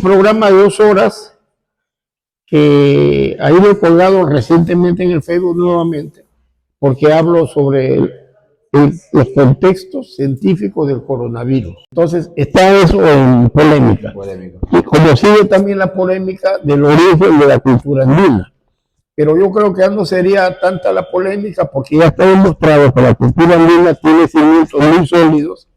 un programa de 2 horas que ahí lo he colgado recientemente en el Facebook nuevamente, porque hablo sobre los contextos científicos del coronavirus. Entonces, está eso en polémica. Y como sigue también la polémica del origen de la cultura andina. Pero yo creo que ya no sería tanta la polémica porque ya está demostrado que la cultura andina tiene cimientos muy sólidos,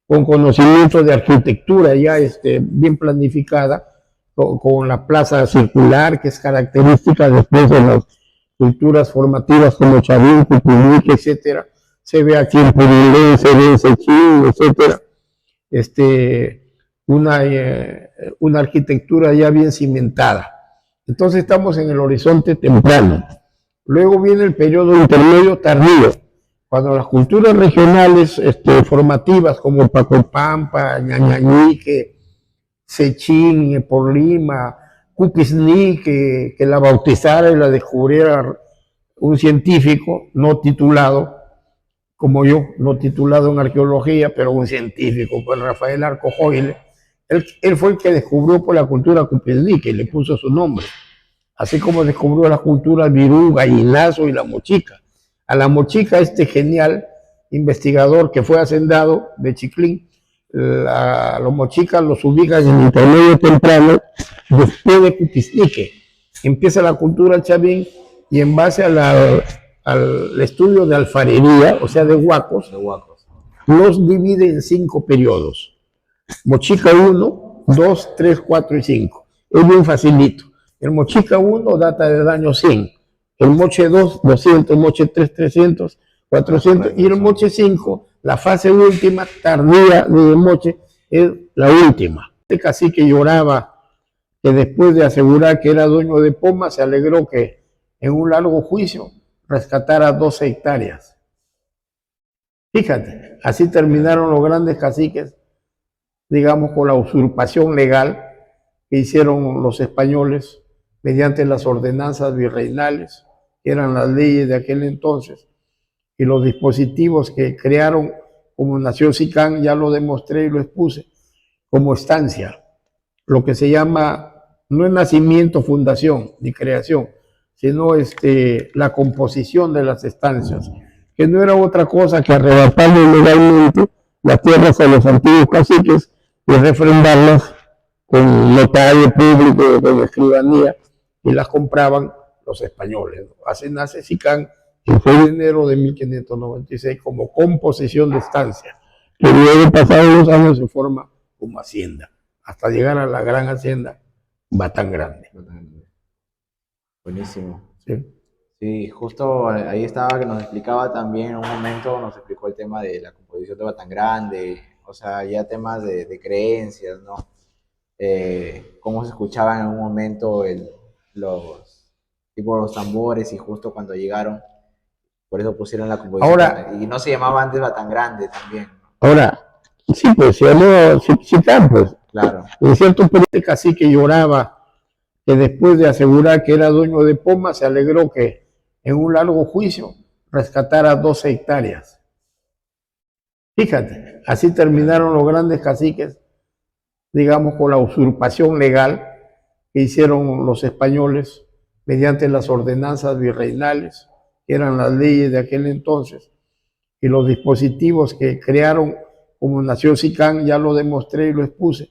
con conocimientos de arquitectura ya bien planificada, con la plaza circular, que es característica después de las culturas formativas como Chavín, Cucumique, etcétera. Se ve aquí en Purilén, se ve en Sechín, etcétera. Una arquitectura ya bien cimentada. Entonces estamos en el horizonte temprano. Luego viene el periodo intermedio tardío, cuando las culturas regionales formativas como Pacopampa, Ñañañique, Sechín, Porlima, Cupisní, que la bautizara y la descubriera un científico no titulado, como yo, no titulado en arqueología, pero un científico, pues Rafael Arcojoyle. Él fue el que descubrió por la cultura Cupisní, que le puso su nombre, así como descubrió las culturas Virú, Gallinazo y la Mochica. A la Mochica, este genial investigador que fue hacendado de Chiclín, los mochicas los ubican en intermedio temprano, después de Cupisnique. Empieza la cultura Chavín y en base al estudio de alfarería, o sea, de huacos, los divide en 5 periodos. Mochica 1, 2, 3, 4 y 5. Es bien facilito. El Mochica 1 data del año 100. El Moche 2, 200, Moche 3, 300, 400. Y el Moche 5, la fase última, tardía de Moche, es la última. Este cacique lloraba que después de asegurar que era dueño de Poma, se alegró que en un largo juicio rescatara 12 hectáreas. Fíjate, así terminaron los grandes caciques, digamos, con la usurpación legal que hicieron los españoles mediante las ordenanzas virreinales, que eran las leyes de aquel entonces, y los dispositivos que crearon, como nació Sicán, ya lo demostré y lo expuse, como estancia, lo que se llama, no es nacimiento, fundación, ni creación, sino la composición de las estancias, que no era otra cosa que arrebatarle legalmente las tierras a los antiguos caciques y refrendarlas con notario público, con escribanía, y las compraban los españoles. Así nace Sicán el 6 de enero de 1596 como composición de estancia, que luego, pasados los años, se forma como hacienda, hasta llegar a la gran hacienda Batán Grande. Buenísimo. Sí. Sí, justo ahí estaba que nos explicaba también en un momento, nos explicó el tema de la composición de Batán Grande, o sea, ya temas de creencias, ¿no? Cómo se escuchaban en un momento los tambores y justo cuando llegaron, por eso pusieron la composición. Ahora, y no se llamaba antes Batán Grande también, ¿no? Ahora, sí, pues se llamó Sicán, pues. Claro. En cierto punto, este cacique lloraba que después de asegurar que era dueño de Poma, se alegró que en un largo juicio rescatara 12 hectáreas. Fíjate, así terminaron los grandes caciques, digamos, con la usurpación legal que hicieron los españoles mediante las ordenanzas virreinales, que eran las leyes de aquel entonces, y los dispositivos que crearon, como nació Sicán, ya lo demostré y lo expuse,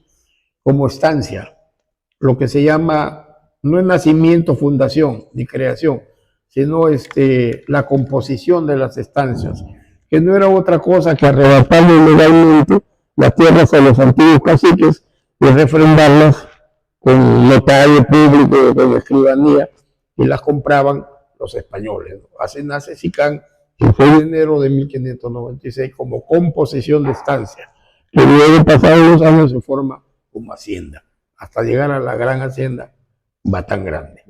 como estancia, lo que se llama, no es nacimiento, fundación, ni creación, sino la composición de las estancias, que no era otra cosa que arrebatarle legalmente las tierras a los antiguos caciques y refrendarlas con notario público, con escribanía, y las compraban los españoles. Así nace Sicán el 6 de enero de 1596 como composición de estancia, que luego, pasados los años, se forma como hacienda, hasta llegar a la gran hacienda Batán Grande.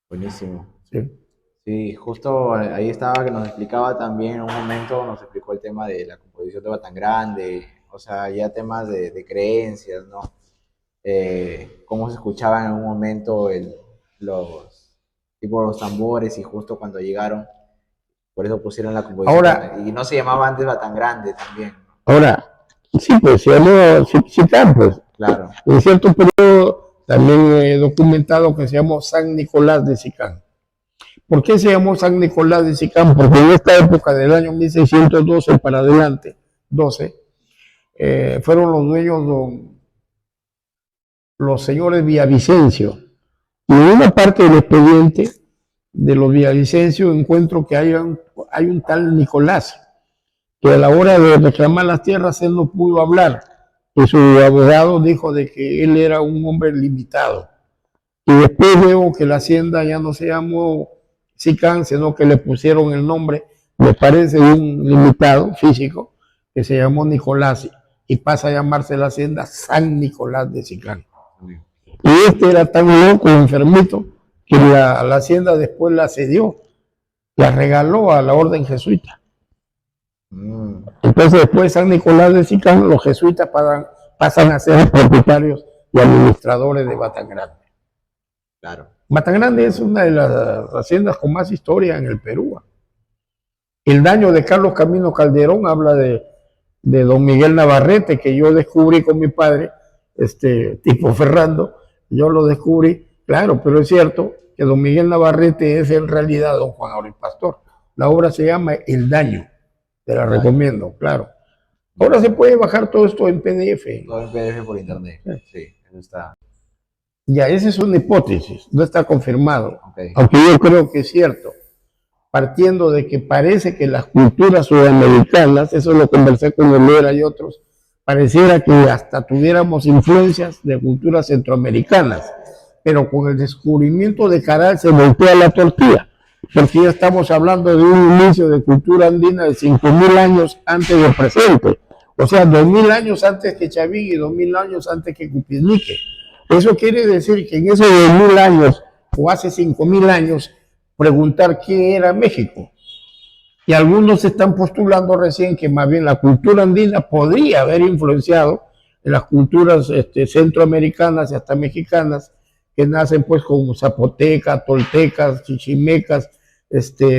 Buenísimo. Sí. Sí, justo ahí estaba que nos explicaba también en un momento, nos explicó el tema de la composición de Batán Grande, o sea, ya temas de creencias, ¿no? Cómo se escuchaban en un momento los tambores y justo cuando llegaron, por eso pusieron la composición. Ahora, y no se llamaba antes Batán Grande también, ¿no? Ahora, sí, pues se llamó Sicán, pues. Claro. En cierto periodo también he documentado que se llamó San Nicolás de Sicán. ¿Por qué se llamó San Nicolás de Sicán? Porque en esta época del año 1612 para adelante, 12, fueron los dueños los señores Villavicencio. Y en una parte del expediente de los Villavicencio encuentro que hay un tal Nicolás, que a la hora de reclamar las tierras él no pudo hablar, y su abogado dijo de que él era un hombre limitado. Y después veo que la hacienda ya no se llamó Sicán, sino que le pusieron el nombre, me parece, un limitado físico, que se llamó Nicolás, y pasa a llamarse la hacienda San Nicolás de Sicán. Y este era tan loco, enfermito, que la hacienda después la cedió, la regaló a la orden jesuita. Entonces después de San Nicolás de Sicán, los jesuitas pasan a ser propietarios y administradores de Batangrande. Claro. Batangrande es una de las haciendas con más historia en el Perú. El daño de Carlos Camino Calderón habla de don Miguel Navarrete, que yo descubrí con mi padre, tipo Ferrando, yo lo descubrí, claro, pero es cierto que don Miguel Navarrete es en realidad don Juan Auris Pastor. La obra se llama El Daño, te la recomiendo, claro. Ahora se puede bajar todo esto en PDF. Todo en PDF por internet, sí, eso está. Ya, esa es una hipótesis, no está confirmado, Okay. Aunque yo creo que es cierto, partiendo de que parece que las culturas sudamericanas, eso lo conversé con Olera y otros, pareciera que hasta tuviéramos influencias de culturas centroamericanas, pero con el descubrimiento de Caral se voltea la tortilla, porque ya estamos hablando de un inicio de cultura andina de 5.000 años antes del presente, o sea, 2.000 años antes que Chavín y 2.000 años antes que Cupiznique. Eso quiere decir que en esos 2.000 años o hace 5.000 años, preguntar qué era México. Y algunos están postulando recién que más bien la cultura andina podría haber influenciado en las culturas centroamericanas y hasta mexicanas, que nacen pues como zapotecas, toltecas, chichimecas,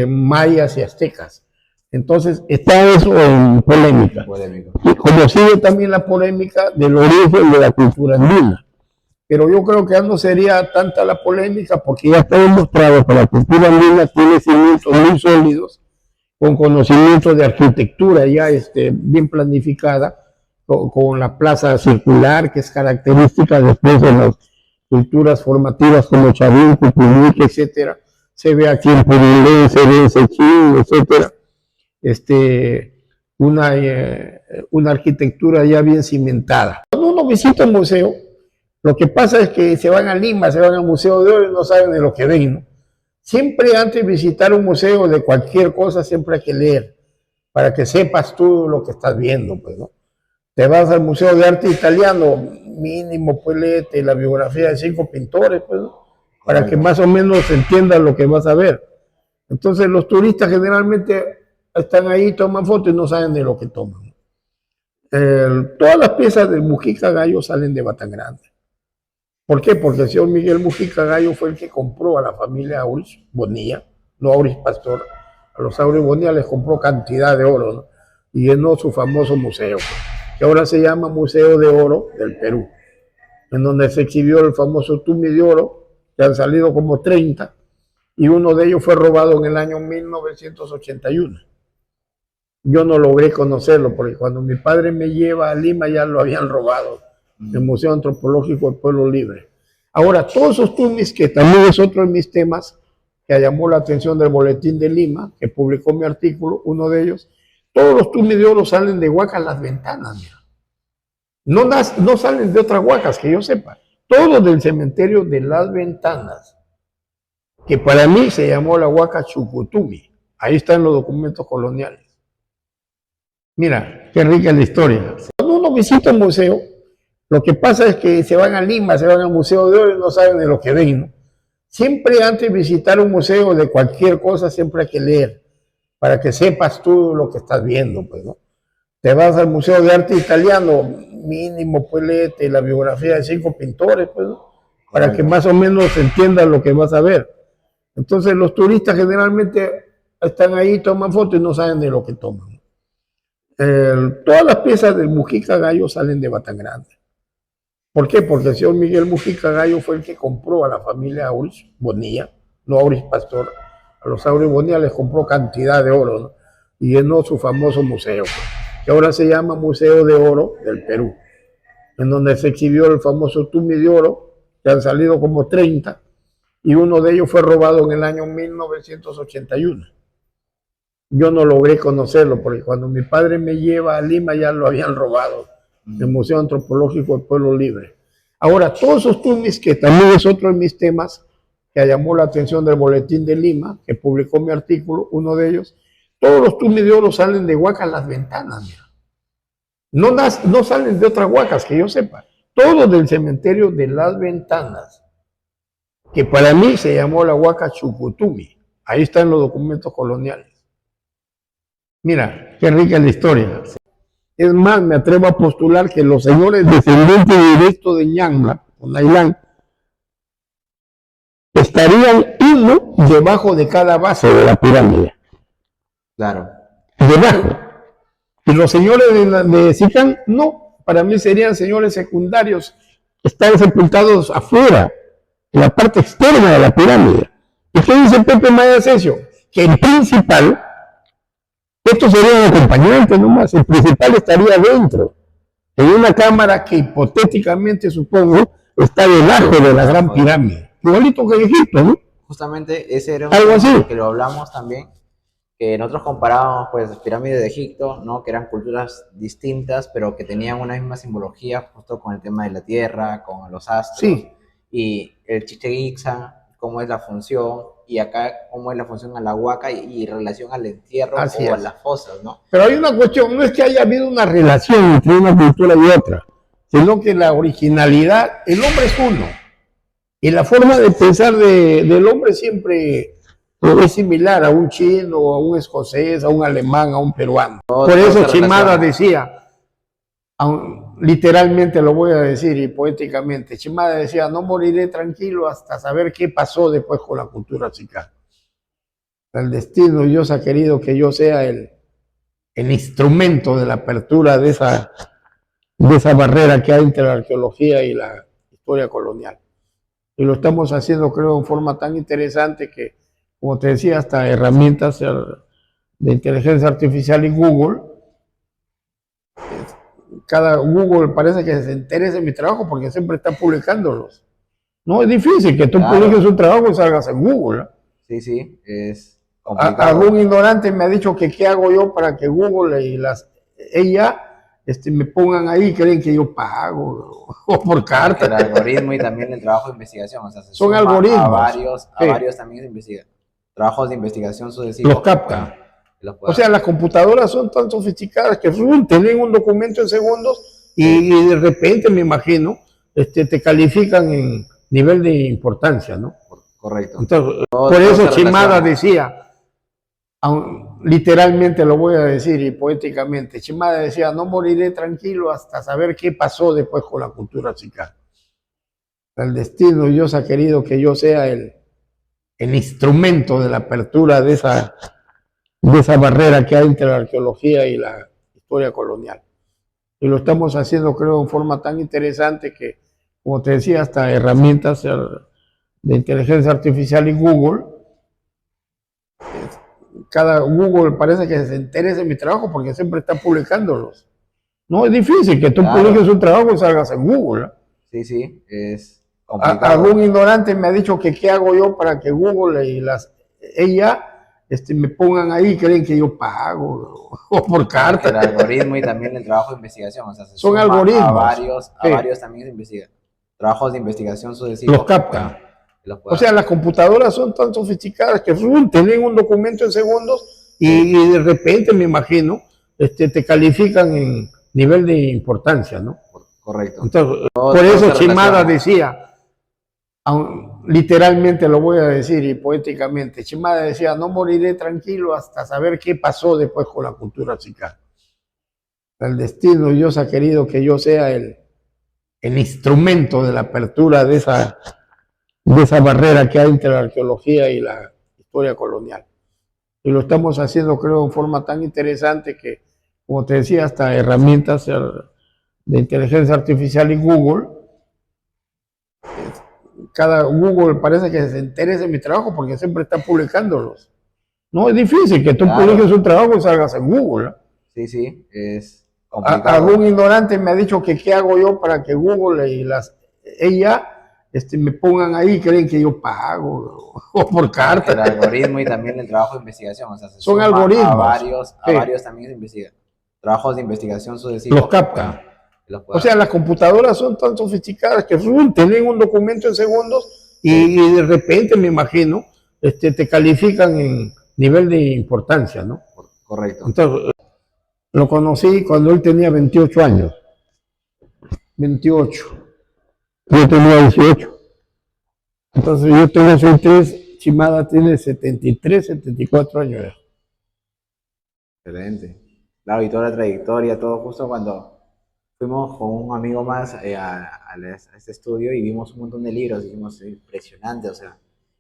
mayas y aztecas. Entonces está eso en polémica. Y como sigue también la polémica del origen de la cultura andina. Pero yo creo que ya no sería tanta la polémica porque ya está demostrado que la cultura andina tiene cimientos muy sólidos, con conocimiento de arquitectura ya bien planificada, con la plaza circular, que es característica después de las culturas formativas como Chavín, Cupiznique, etcétera. Se ve aquí en Purilén, se ve en Sechín, etcétera. Una arquitectura ya bien cimentada. Cuando uno visita un museo, lo que pasa es que se van a Lima, se van al Museo de Oro y no saben de lo que ven, ¿no? Siempre antes de visitar un museo de cualquier cosa, siempre hay que leer, para que sepas tú lo que estás viendo, pues, ¿no? Te vas al Museo de Arte Italiano, mínimo, pues léete la biografía de 5 pintores, pues, ¿no? Para que más o menos entiendas lo que vas a ver. Entonces los turistas generalmente están ahí, toman fotos y no saben de lo que toman. Todas las piezas del Mujica Gallo salen de Batangrande. ¿Por qué? Porque el señor Miguel Mujica Gallo fue el que compró a la familia Auris Bonilla, no Auris Pastor, a los Auris Bonilla les compró cantidad de oro, ¿no? Y llenó su famoso museo, que ahora se llama Museo de Oro del Perú, en donde se exhibió el famoso Tumi de Oro, que han salido como 30, y uno de ellos fue robado en el año 1981. Yo no logré conocerlo, porque cuando mi padre me lleva a Lima ya lo habían robado. El Museo Antropológico del Pueblo Libre. Ahora, todos esos tumis, que también es otro de mis temas, que llamó la atención del Boletín de Lima, que publicó mi artículo, uno de ellos, todos los tumis de oro salen de Huacas Las Ventanas, mira. No salen de otras Huacas, que yo sepa. Todos del cementerio de Las Ventanas, que para mí se llamó la Huaca Chucutumi. Ahí están los documentos coloniales. Mira, qué rica es la historia. Cuando uno visita un museo, lo que pasa es que se van a Lima, se van al Museo de Oro y no saben de lo que ven, ¿no? Siempre antes de visitar un museo de cualquier cosa, siempre hay que leer, para que sepas tú lo que estás viendo, pues, ¿no? Te vas al Museo de Arte Italiano, mínimo, pues léete la biografía de 5 pintores, pues, ¿no? Para que más o menos entiendas lo que vas a ver. Entonces los turistas generalmente están ahí, toman fotos y no saben de lo que toman. Todas las piezas del Mujica Gallo salen de Batangrande. ¿Por qué? Porque el señor Miguel Mujica Gallo fue el que compró a la familia Auris Bonilla, no Auris Pastor, a los Auris Bonilla les compró cantidad de oro, ¿no? Y llenó su famoso museo, que ahora se llama Museo de Oro del Perú, en donde se exhibió el famoso Tumi de Oro, que han salido como 30, y uno de ellos fue robado en el año 1981. Yo no logré conocerlo, porque cuando mi padre me lleva a Lima ya lo habían robado, el Museo Antropológico del Pueblo Libre. Ahora, todos esos tumis, que también es otro de mis temas, que llamó la atención del Boletín de Lima, que publicó mi artículo, uno de ellos, todos los tumis de oro salen de Huacas Las Ventanas, mira. No salen de otras huacas, que yo sepa. Todos del cementerio de Las Ventanas, que para mí se llamó la Huaca Chucutumi. Ahí están los documentos coloniales. Mira, qué rica es la historia. Es más, me atrevo a postular que los señores descendientes directos de Ñangla, o Nailán, estarían uno debajo de cada base de la pirámide. Claro. Debajo. Y los señores de Sicán, no, para mí serían señores secundarios, están sepultados afuera, en la parte externa de la pirámide. ¿Y qué dice Pepe Maya Asensio? Que el principal, estos serían acompañantes nomás, el principal estaría dentro, en una cámara que hipotéticamente, supongo, está debajo de la gran pirámide. Igualito que en Egipto, ¿no? Justamente ese era un Algo así. que lo hablamos también, que nosotros comparábamos pues las pirámides de Egipto, ¿no? Que eran culturas distintas, pero que tenían una misma simbología justo con el tema de la tierra, con los astros, Sí. Y el Chichén Itzá, cómo es la función, y acá cómo es la función a la huaca y relación al entierro Así o a es. las fosas, ¿no? Pero hay una cuestión, no es que haya habido una relación entre una cultura y otra, sino que la originalidad, el hombre es uno, y la forma de pensar del hombre siempre es similar a un chino, a un escocés, a un alemán, a un peruano. Por eso Chimada decía, literalmente lo voy a decir y poéticamente, Chimada decía, no moriré tranquilo hasta saber qué pasó después con la cultura chicana. El destino de Dios ha querido que yo sea el instrumento de la apertura de esa barrera que hay entre la arqueología y la historia colonial. Y lo estamos haciendo, creo, en forma tan interesante que, como te decía, hasta herramientas de inteligencia artificial y Google, cada Google parece que se interesa en mi trabajo porque siempre está publicándolos. No es difícil que tú publiques un trabajo y salgas en Google, ¿no? Sí, es complicado. Algún ignorante me ha dicho que qué hago yo para que Google y ella me pongan ahí, creen que yo pago o por carta. El algoritmo y también el trabajo de investigación, o sea, se son suma algoritmos. A varios también se investigan. Trabajos de investigación sucesivos. Los captan. O sea, las computadoras son tan sofisticadas que tienen un documento en segundos y de repente, me imagino, te califican en nivel de importancia, ¿no? Correcto. Entonces, por eso Chimada decía, literalmente lo voy a decir y poéticamente, Chimada decía, no moriré tranquilo hasta saber qué pasó después con la cultura chicana. El destino de Dios ha querido que yo sea el instrumento de la apertura de esa barrera que hay entre la arqueología y la historia colonial. Y lo estamos haciendo, creo, en forma tan interesante que, como te decía, hasta herramientas de inteligencia artificial y Google, cada Google parece que se interesa en mi trabajo porque siempre está publicándolos. No es difícil que tú publiques un trabajo y salgas en Google, ¿no? Sí, es complicado. Algún ignorante me ha dicho que qué hago yo para que Google y ella me pongan ahí, creen que yo pago o por carta. El algoritmo y también el trabajo de investigación, o sea, se son algoritmos. A varios también se investigan. Trabajos de investigación sucesivos. Los captan. O sea, las computadoras son tan sofisticadas que tienen un documento en segundos y de repente, me imagino, te califican en nivel de importancia, ¿no? Correcto. Entonces, por eso Chimada decía, literalmente lo voy a decir y poéticamente, Chimada decía, no moriré tranquilo hasta saber qué pasó después con la cultura chicana. El destino de Dios ha querido que yo sea el instrumento de la apertura de esa barrera que hay entre la arqueología y la historia colonial. Y lo estamos haciendo, creo, en forma tan interesante que, como te decía, hasta herramientas de inteligencia artificial y Google, cada Google parece que se interesa en mi trabajo porque siempre está publicándolos. No es difícil que tú Claro. publiques un trabajo y salgas en Google, ¿no? Sí, sí, es complicado. Algún ignorante me ha dicho que qué hago yo para que Google y ella me pongan ahí, creen que yo pago o por El carta. algoritmo y también el trabajo de investigación, o sea, se Son suma algoritmos. a Sí. varios también se investigan. Trabajos de investigación sucesivos. Los captan. Los O sea, las computadoras son tan sofisticadas que tienen un documento en segundos y de repente, me imagino, te califican en nivel de importancia, ¿no? correcto. Entonces, lo conocí cuando él tenía 28 años. 28. Yo tenía 18. Entonces yo tengo 63, Chimada tiene 73, 74 años. Excelente. Claro, y toda la trayectoria, todo justo cuando fuimos con un amigo más a este estudio y vimos un montón de libros y dijimos, es impresionante, o sea,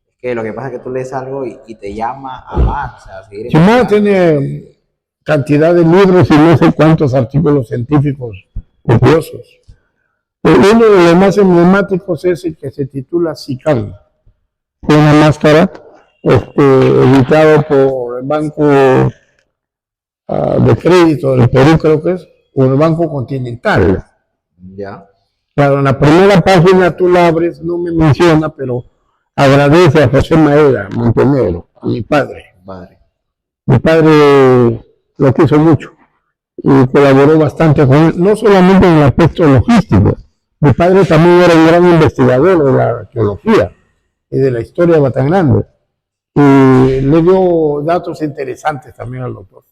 es que lo que pasa es que tú lees algo y te llama a más, o sea, a seguir Chimada investigando. tiene cantidad de libros y no sé cuántos artículos científicos copiosos. Uno de los más emblemáticos es el que se titula Sicán, una máscara editado por el Banco de Crédito del Perú, creo que es, o el Banco Continental. Ya, Claro, en la primera página tú la abres, no me menciona, pero agradece a José Maeda Montenegro, a mi padre. padre. Mi padre lo quiso mucho y colaboró bastante con él, no solamente en el aspecto logístico. Mi padre también era un gran investigador de la arqueología y de la historia de Batangrande. Y le dio datos interesantes también al doctor.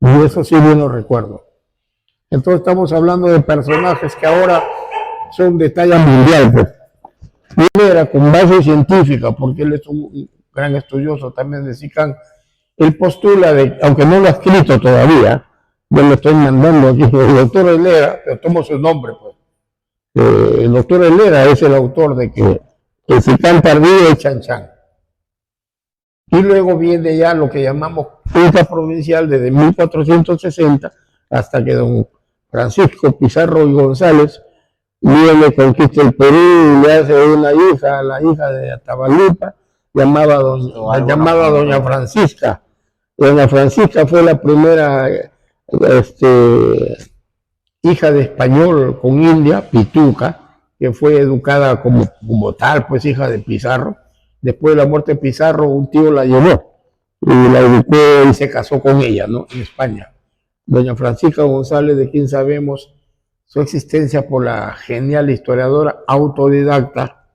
Y eso sí bien lo recuerdo. Entonces estamos hablando de personajes que ahora son de talla mundial. Pues. Él era con base científica, porque él es un gran estudioso también de SICAN. Él postula, aunque no lo ha escrito todavía, yo lo estoy mandando aquí, el doctor Helera, pero tomo su nombre, pues. El doctor Helera es el autor de que el SICAN tardío es Chan Chan. Y luego viene ya lo que llamamos Junta Provincial desde 1460 hasta que don Francisco Pizarro y González viene, conquista el Perú y le hace una hija, a la hija de Atabalupa, llamada doña Francisca. Doña Francisca fue la primera hija de español con India, Pituca, que fue educada como tal, pues hija de Pizarro. Después de la muerte de Pizarro, un tío la llevó y la educó y se casó con ella, ¿no? En España. Doña Francisca González, de quien sabemos su existencia por la genial historiadora autodidacta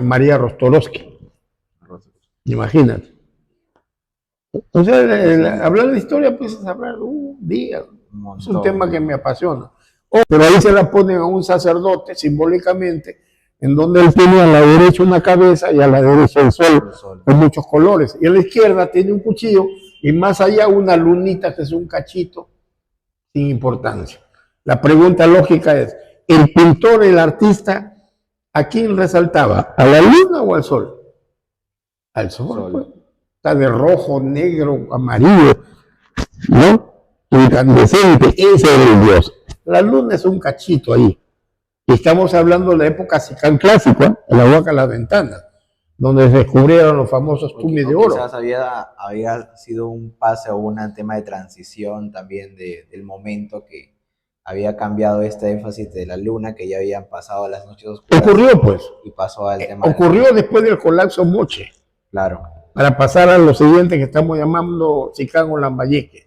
María Rostorowski. Imagínate. O sea, hablar de historia, pues es hablar un día. Es un tema que me apasiona. Pero ahí se la ponen a un sacerdote simbólicamente, en donde él tiene a la derecha una cabeza y a la derecha el sol, con muchos colores. Y a la izquierda tiene un cuchillo y más allá una lunita que es un cachito sin importancia. La pregunta lógica es, ¿el pintor, el artista, a quién resaltaba? ¿A la luna o al sol? Al sol, pues. Está de rojo, negro, amarillo, ¿no? Incandescente, ese era el dios. La luna es un cachito ahí. Y estamos hablando de la época SICAN clásica, en la Huaca Las Ventanas, donde se descubrieron los famosos tumbes de oro. Quizás había sido un pase o un tema de transición también del momento que había cambiado este énfasis de la luna, que ya habían pasado las noches oscuras. Ocurrió, pues. Y pasó al tema. Ocurrió después del colapso Moche. Claro. Para pasar a lo siguiente que estamos llamando SICAN o Lambayeque.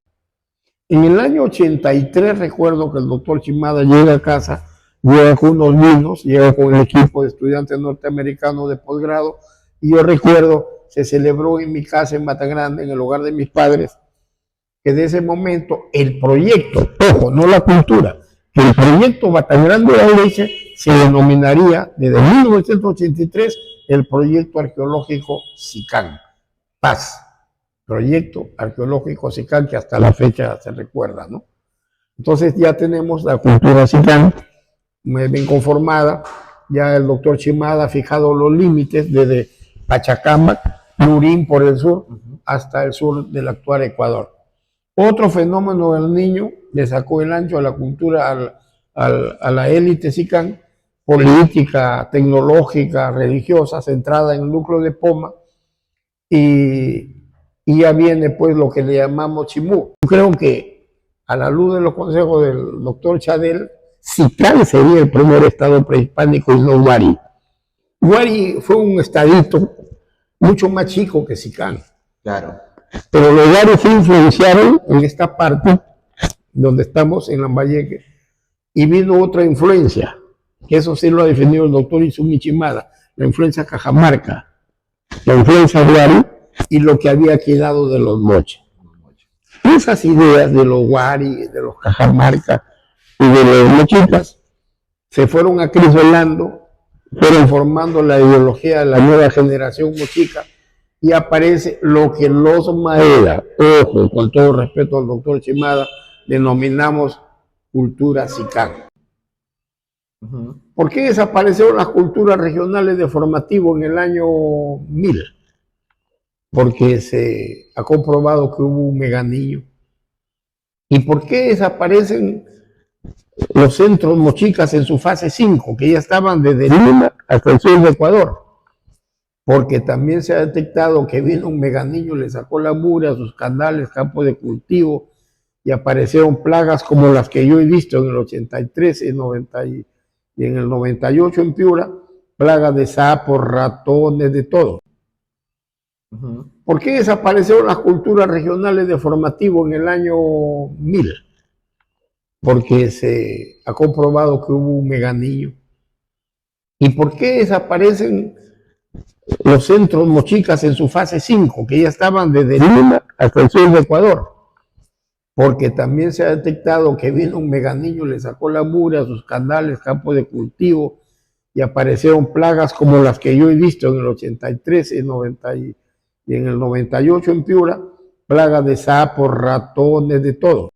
En el año 83 recuerdo que el doctor Chimada llega a casa, llega con unos niños, llega con el equipo de estudiantes norteamericanos de posgrado, y yo recuerdo, se celebró en mi casa en Matagrande, en el hogar de mis padres, que de ese momento el proyecto, ojo, no la cultura, que el proyecto Matagrande de la Leche se denominaría desde 1983 el proyecto arqueológico SICAN, Paz. Proyecto arqueológico SICAN que hasta la fecha se recuerda, ¿no? Entonces ya tenemos la cultura SICAN bien conformada, ya el doctor Chimada ha fijado los límites desde Pachacamac, Lurín por el sur, hasta el sur del actual Ecuador. Otro fenómeno del niño le sacó el ancho a la cultura, a la élite SICAN, política, tecnológica, religiosa, centrada en el núcleo de Poma, y ya viene pues lo que le llamamos Chimú. Yo creo que a la luz de los consejos del doctor Chadel, Sicán sería el primer estado prehispánico y no Huari. Huari fue un estadito mucho más chico que Sicán. Claro. Pero los Huaris se influenciaron en esta parte donde estamos, en Lambayeque, y vino otra influencia, que eso sí lo ha definido el doctor Izumi Shimada, la influencia cajamarca, la influencia Huari y lo que había quedado de los moches. Esas ideas de los Huari, de los cajamarca y de los mochitas se fueron acrisolando, fueron formando la ideología de la nueva generación mochica, y aparece lo que los Maeda, ojo, con todo respeto al doctor Shimada, denominamos cultura Sicán. ¿Por qué desaparecieron las culturas regionales de formativo en el año 1000? Porque se ha comprobado que hubo un meganiño. ¿Y por qué desaparecen los centros mochicas en su fase 5, que ya estaban desde Lima hasta el sur de Ecuador? Porque también se ha detectado que vino un meganiño, le sacó la mura, sus canales, campos de cultivo, y aparecieron plagas como las que yo he visto en el 83 y en el 98 en Piura, plagas de sapos, ratones, de todo. ¿Por qué desaparecieron las culturas regionales de formativo en el año 1000? Porque se ha comprobado que hubo un meganiño. ¿Y por qué desaparecen los centros mochicas en su fase 5, que ya estaban desde Lima hasta el sur de Ecuador? Porque también se ha detectado que vino un meganiño, le sacó la mura, sus canales, campos de cultivo, y aparecieron plagas como las que yo he visto en el 83 y en el 98 en Piura, plagas de sapos, ratones, de todo.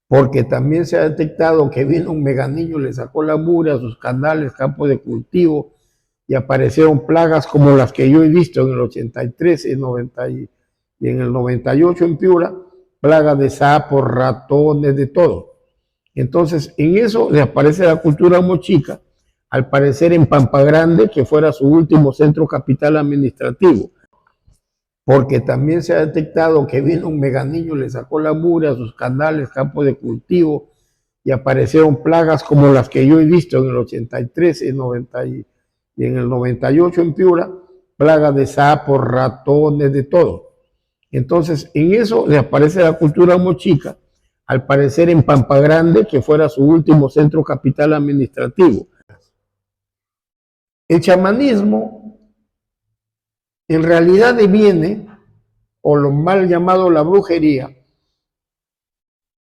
Porque también se ha detectado que vino un meganiño, le sacó la mura, sus canales, campos de cultivo, y aparecieron plagas como las que yo he visto en el 83 y en el 98 en Piura, plagas de sapos, ratones, de todo. Entonces, en eso le aparece la cultura mochica, al parecer en Pampa Grande, que fuera su último centro capital administrativo. Porque también se ha detectado que vino un meganiño, le sacó la mura, sus canales, campos de cultivo, y aparecieron plagas como las que yo he visto en el 83 y en el 98 en Piura, plagas de sapos, ratones, de todo. Entonces, en eso le aparece la cultura mochica, al parecer en Pampa Grande, que fuera su último centro capital administrativo. El chamanismo en realidad deviene, o lo mal llamado la brujería,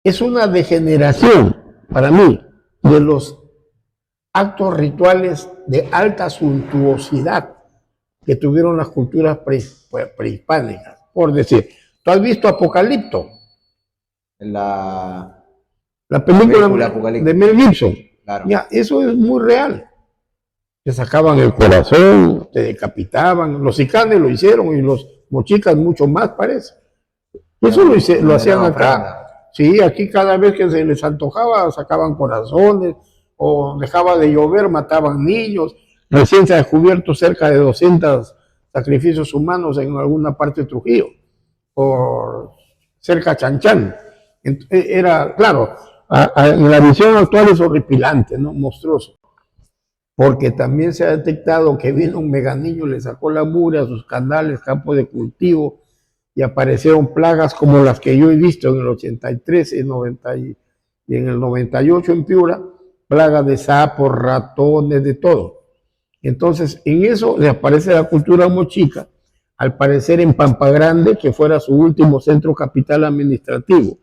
es una degeneración, para mí, de los actos rituales de alta suntuosidad que tuvieron las culturas prehispánicas. Por decir, ¿tú has visto Apocalipto? La película de Mel Gibson. Claro. Ya, eso es muy real. Te sacaban el corazón, te decapitaban. Los sicanes lo hicieron y los mochicas mucho más, parece. Eso lo hacían acá. Sí, aquí cada vez que se les antojaba sacaban corazones, o dejaba de llover, mataban niños. Recién se ha descubierto cerca de 200 sacrificios humanos en alguna parte de Trujillo, por cerca de Chanchán. Era, claro, en la visión actual es horripilante, ¿no? Monstruoso. Porque también se ha detectado que vino un meganiño, le sacó la mura, sus canales, campos de cultivo, y aparecieron plagas como las que yo he visto en el 83 y en el 98 en Piura, plagas de sapos, ratones, de todo. Entonces, en eso le aparece la cultura mochica, al parecer en Pampa Grande, que fuera su último centro capital administrativo.